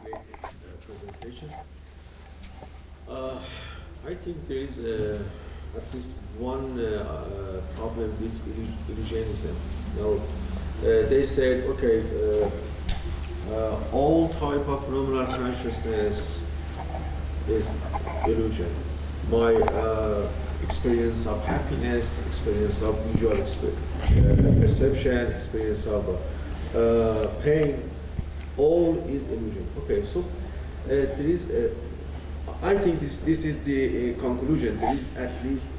great presentation. I think there is at least one problem with illusionism. They said, okay, all type of phenomenal consciousness is illusion. My experience of happiness, experience of visual perception, experience of pain, all is illusion. Okay, so there is, I think this is the conclusion. There is at least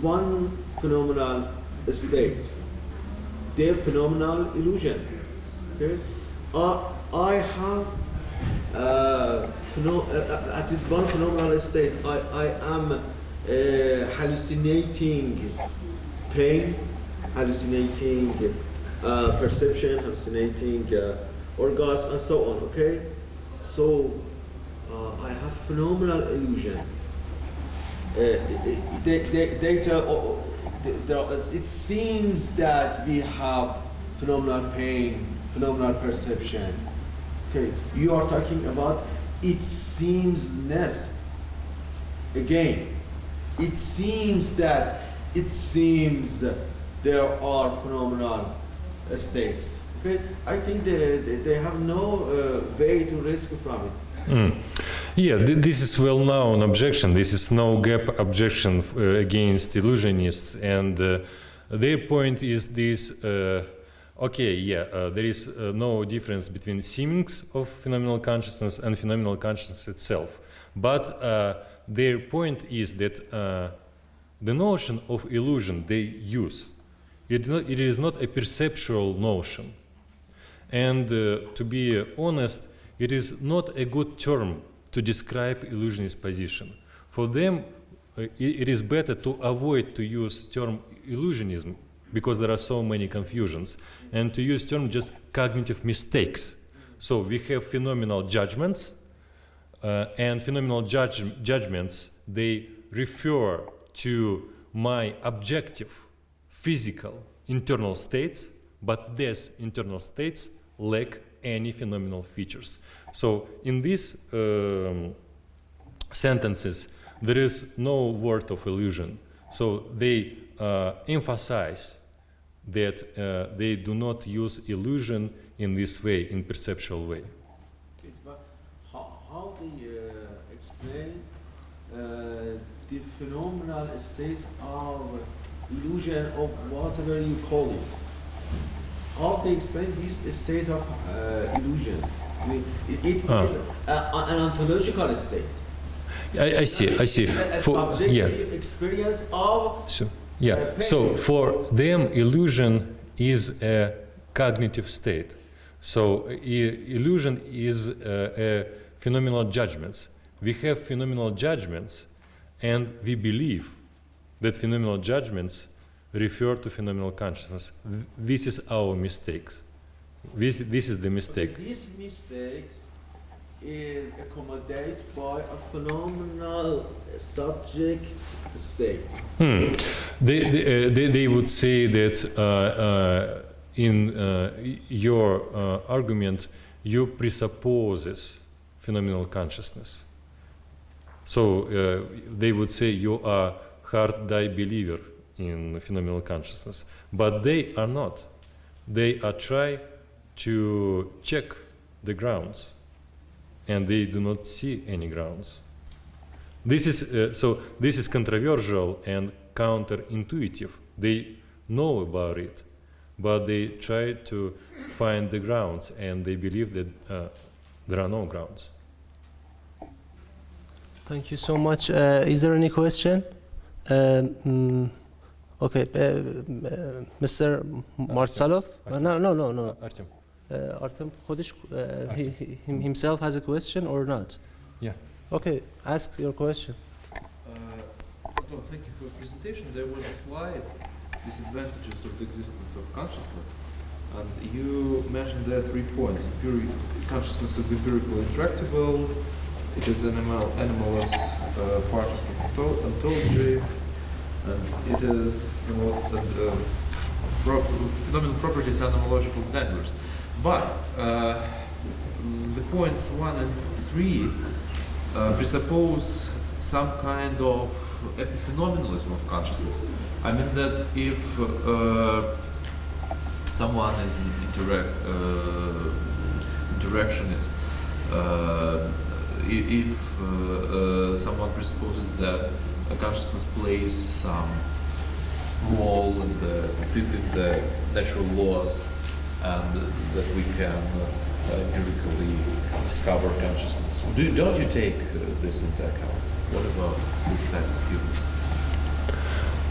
one phenomenal state, the phenomenal illusion. Okay, I have at least one phenomenal state. I am hallucinating pain, hallucinating perception, hallucinating orgasm, and so on. Okay, so I have phenomenal illusion. They tell, it seems that we have phenomenal pain, phenomenal perception. Okay, you are talking about it semesness. Again, it seems that there are phenomenal states. Okay, I think they have no way to rescue from it. Yeah, this is well-known objection. This is no-gap objection against illusionists, and their point is this: okay, yeah, there is no difference between seemings of phenomenal consciousness and phenomenal consciousness itself. But their point is that the notion of illusion they use, it is not a perceptual notion. And to be honest, it is not a good term to describe illusionist position. For them, it is better to avoid to use term illusionism because there are so many confusions, and to use term just cognitive mistakes. So we have phenomenal judgments, and phenomenal judgments, they refer to my objective physical internal states, but these internal states lack any phenomenal features. So in these sentences, there is no word of illusion. So they emphasize that they do not use illusion in this way, in perceptual way. But how do you explain the phenomenal state of illusion, of whatever you call it? How they explain this state of illusion? I mean, it is an ontological state. I see. For experience of So for them, illusion is a cognitive state. So illusion is a phenomenal judgments. We have phenomenal judgments, and we believe that phenomenal judgments refer to phenomenal consciousness. This is our mistakes. This is the mistake. Okay, these mistakes is accommodated by a phenomenal subject state. They would say that in your argument, you presupposes phenomenal consciousness. So they would say you are hard-die believer in phenomenal consciousness, but they are not. They are trying to check the grounds, and they do not see any grounds. This is this is controversial and counterintuitive. They know about it, but they try to find the grounds, and they believe that there are no grounds. Thank you so much. Is there any question? Okay, Mr. Martsalov? No. Artem. Artem himself has a question or not? Yeah. Okay, ask your question. Anton, thank you for the presentation. There was a slide, disadvantages of the existence of consciousness, and you mentioned there 3 points. Consciousness is empirical intractable, it is anomalous part of ontology, and it is phenomenal properties and homological danglers. But the points 1 and 3 presuppose some kind of epiphenomenalism of consciousness. I mean that if someone is an interactionist, if someone presupposes that a consciousness plays some role in the natural laws and that we can empirically discover consciousness. Don't you take this into account? What about this type of views?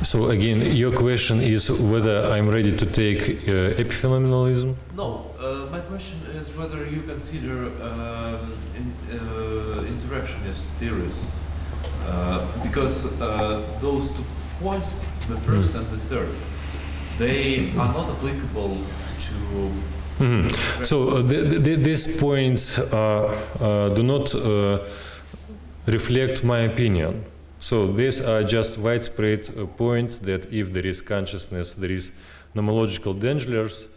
So again, your question is whether I'm ready to take epiphenomenalism? No, my question is whether you consider interactionist theories, because those 2 points, the first and the third, they are not applicable to. So these points do not reflect my opinion. So these are just widespread points that if there is consciousness, there is nomological dangers.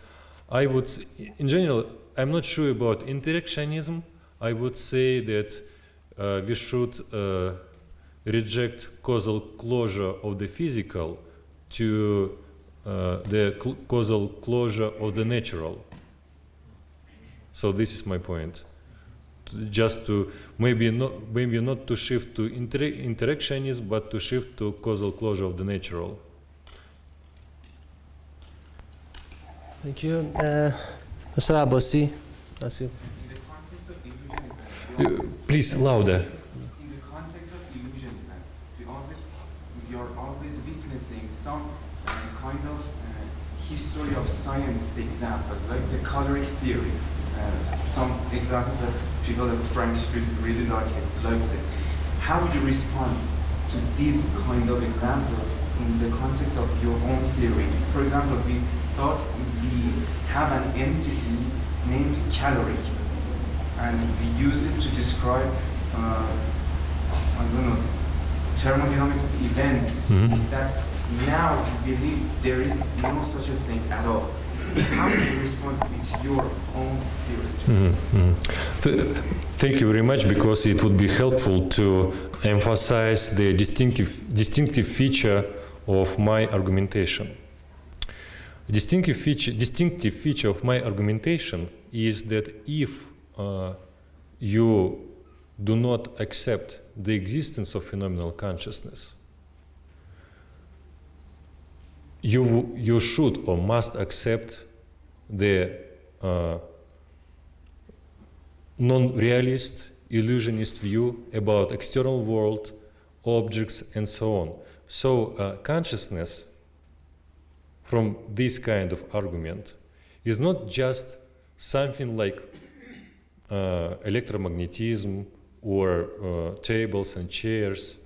I would, in general, I'm not sure about interactionism. I would say that we should reject causal closure of the physical to the causal closure of the natural. So this is my point. Just to maybe not to shift to interactionism, but to shift to causal closure of the natural. Thank you. Mr. Abbasi, that's you. In the context of illusionism, Please, louder. in the context of illusionism, you're always witnessing some kind of history of science examples, like the coloring theory. Some examples that people at Frank Street really likes it. How would you respond to these kind of examples in the context of your own theory? For example, we thought we have an entity named caloric, and we used it to describe, thermodynamic events that now we believe there is no such a thing at all. How do you respond with your own theory? Thank you very much, because it would be helpful to emphasize the distinctive feature of my argumentation. Distinctive feature of my argumentation is that if you do not accept the existence of phenomenal consciousness, you should or must accept the non-realist, illusionist view about external world, objects, and so on. So consciousness, from this kind of argument, is not just something like electromagnetism or tables and chairs.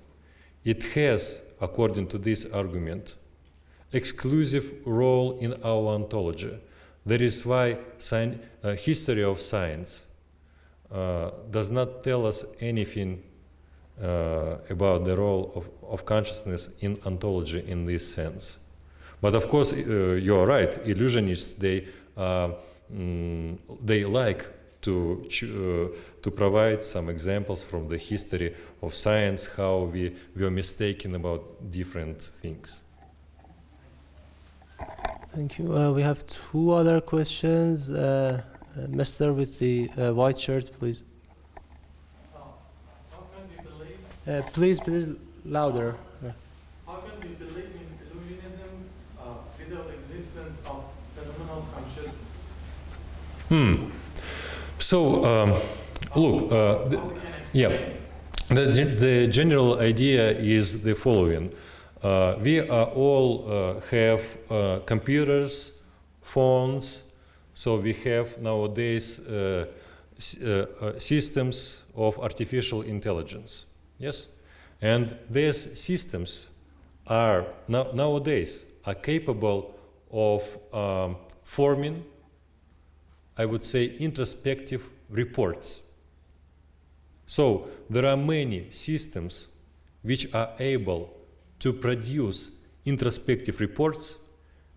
It has, according to this argument, exclusive role in our ontology. That is why history of science does not tell us anything about the role of consciousness in ontology in this sense. But of course, you're right. Illusionists, they like to provide some examples from the history of science, how we were mistaken about different things. Thank you. We have 2 other questions. Mr. with the white shirt, please. How can we believe? Please louder. How can we believe in illusionism without existence of phenomenal consciousness? So, look, the general idea is the following. We all have computers, phones, so we have nowadays systems of artificial intelligence, yes? And these systems are nowadays capable of forming, I would say, introspective reports. So there are many systems which are able to produce introspective reports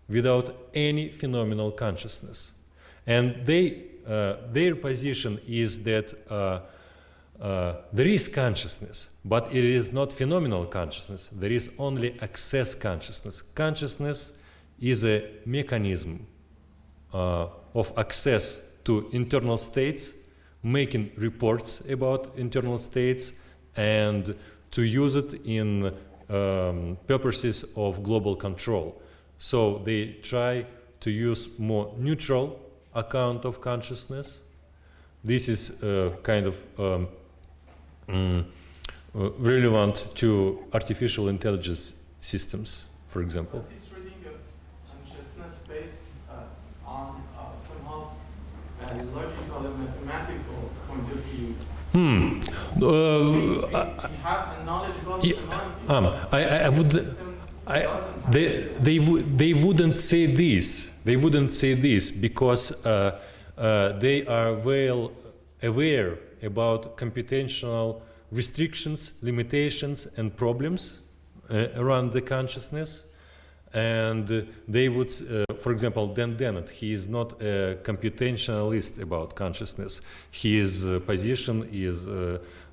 without any phenomenal consciousness. And their position is that there is consciousness, but it is not phenomenal consciousness. There is only access consciousness. Consciousness is a mechanism of access to internal states, making reports about internal states, and to use it in purposes of global control. So they try to use more neutral account of consciousness. This is kind of relevant to artificial intelligence systems, for example. But this reading of consciousness based on somehow a logical and mathematical point of view. We have a knowledge about semantics. I would. They wouldn't say this. They wouldn't say this because they are well aware about computational restrictions, limitations, and problems around the consciousness. And they would, for example, Dan Dennett, he is not a computationalist about consciousness. His position is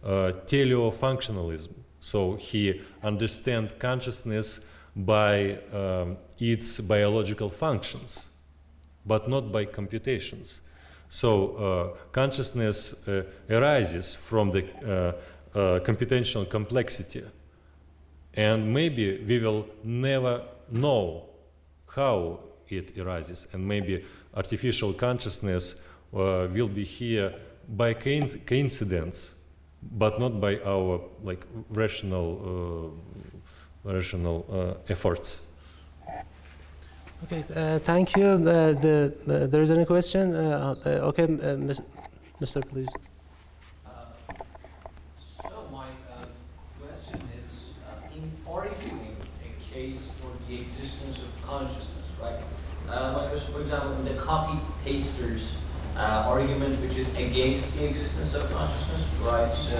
teleofunctionalism. So he understands consciousness by its biological functions, but not by computations. So consciousness arises from the computational complexity, and maybe we will never know how it arises, and maybe artificial consciousness will be here by coincidence, but not by our rational efforts. Okay, thank you. There is any question? Okay, Mr. Please. So my question is, in arguing a case for the existence of consciousness, right? My question, for example, in the coffee tasters argument, which is against the existence of consciousness, right? So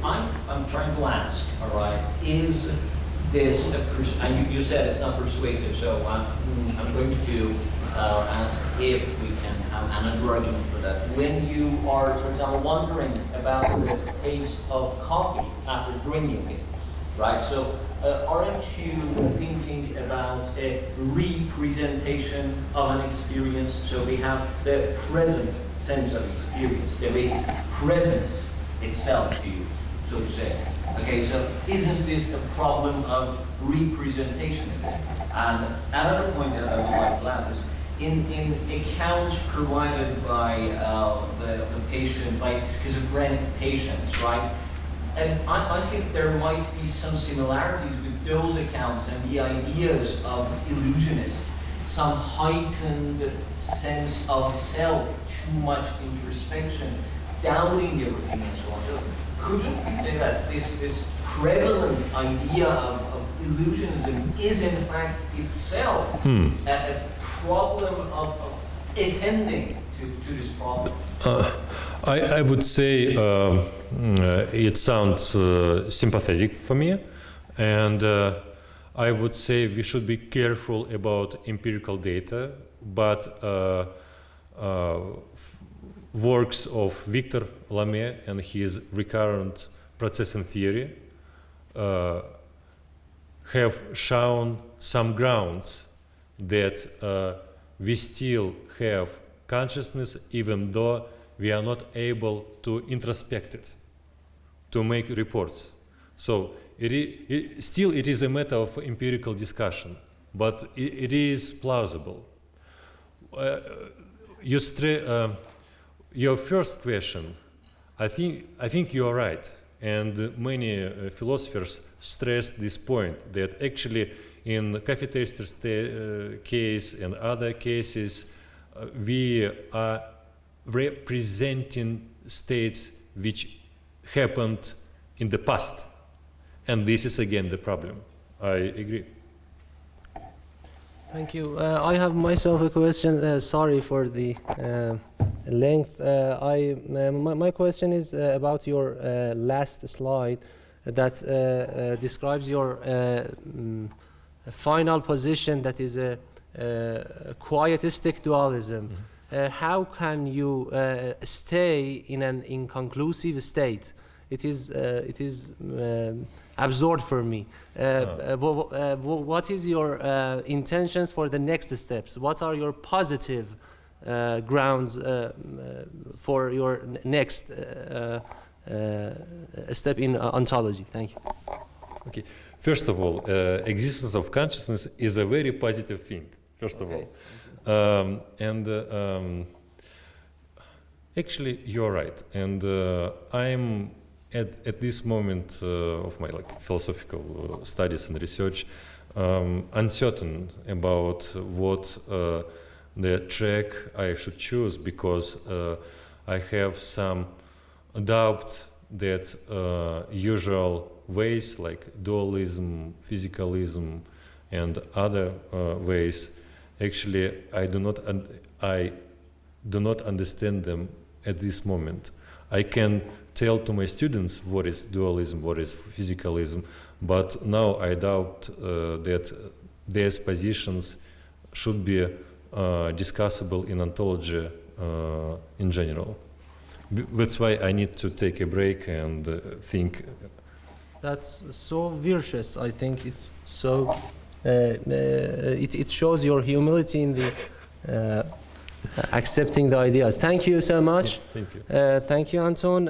I'm trying to ask, all right, is this, and you said it's not persuasive, so I'm going to ask if we can have another argument for that. When you are, for example, wondering about the taste of coffee after drinking it, right? So aren't you thinking about a representation of an experience? So we have the present sense of experience, the way its presence itself to you, so to say. Okay, so isn't this a problem of representation again? And another point that I would like to add is in accounts provided by the patient, by schizophrenic patients, right? And I think there might be some similarities with those accounts and the ideas of illusionists, some heightened sense of self, too much introspection, doubting everything and so on. So couldn't we say that this prevalent idea of illusionism is in fact itself a problem of attending to this problem? I would say it sounds sympathetic for me, and I would say we should be careful about empirical data, but works of Victor Lamé and his recurrent processing theory have shown some grounds that we still have consciousness even though we are not able to introspect it, to make reports. So it is a matter of empirical discussion, but it is plausible. Your first question, I think you are right, and many philosophers stressed this point that actually in coffee tasters case and other cases, we are representing states which happened in the past, and this is again the problem. I agree. Thank you. I have myself a question. Sorry for the length. My question is about your last slide that describes your final position, that is a quietistic dualism. How can you stay in an inconclusive state? It is absurd for me. What is your intentions for the next steps? What are your positive grounds for your next step in ontology? Thank you. Okay. First of all, existence of consciousness is a very positive thing. First of all, actually, you're right, and I'm at this moment of my philosophical studies and research uncertain about what the track I should choose, because I have some doubts that usual ways like dualism, physicalism, and other ways, actually I do not understand them at this moment. I can tell to my students what is dualism, what is physicalism, but now I doubt that their positions should be discussable in ontology in general. That's why I need to take a break and think. That's so virtuous. I think it's so. It shows your humility in the accepting the ideas. Thank you so much. Thank you. Thank you, Anton.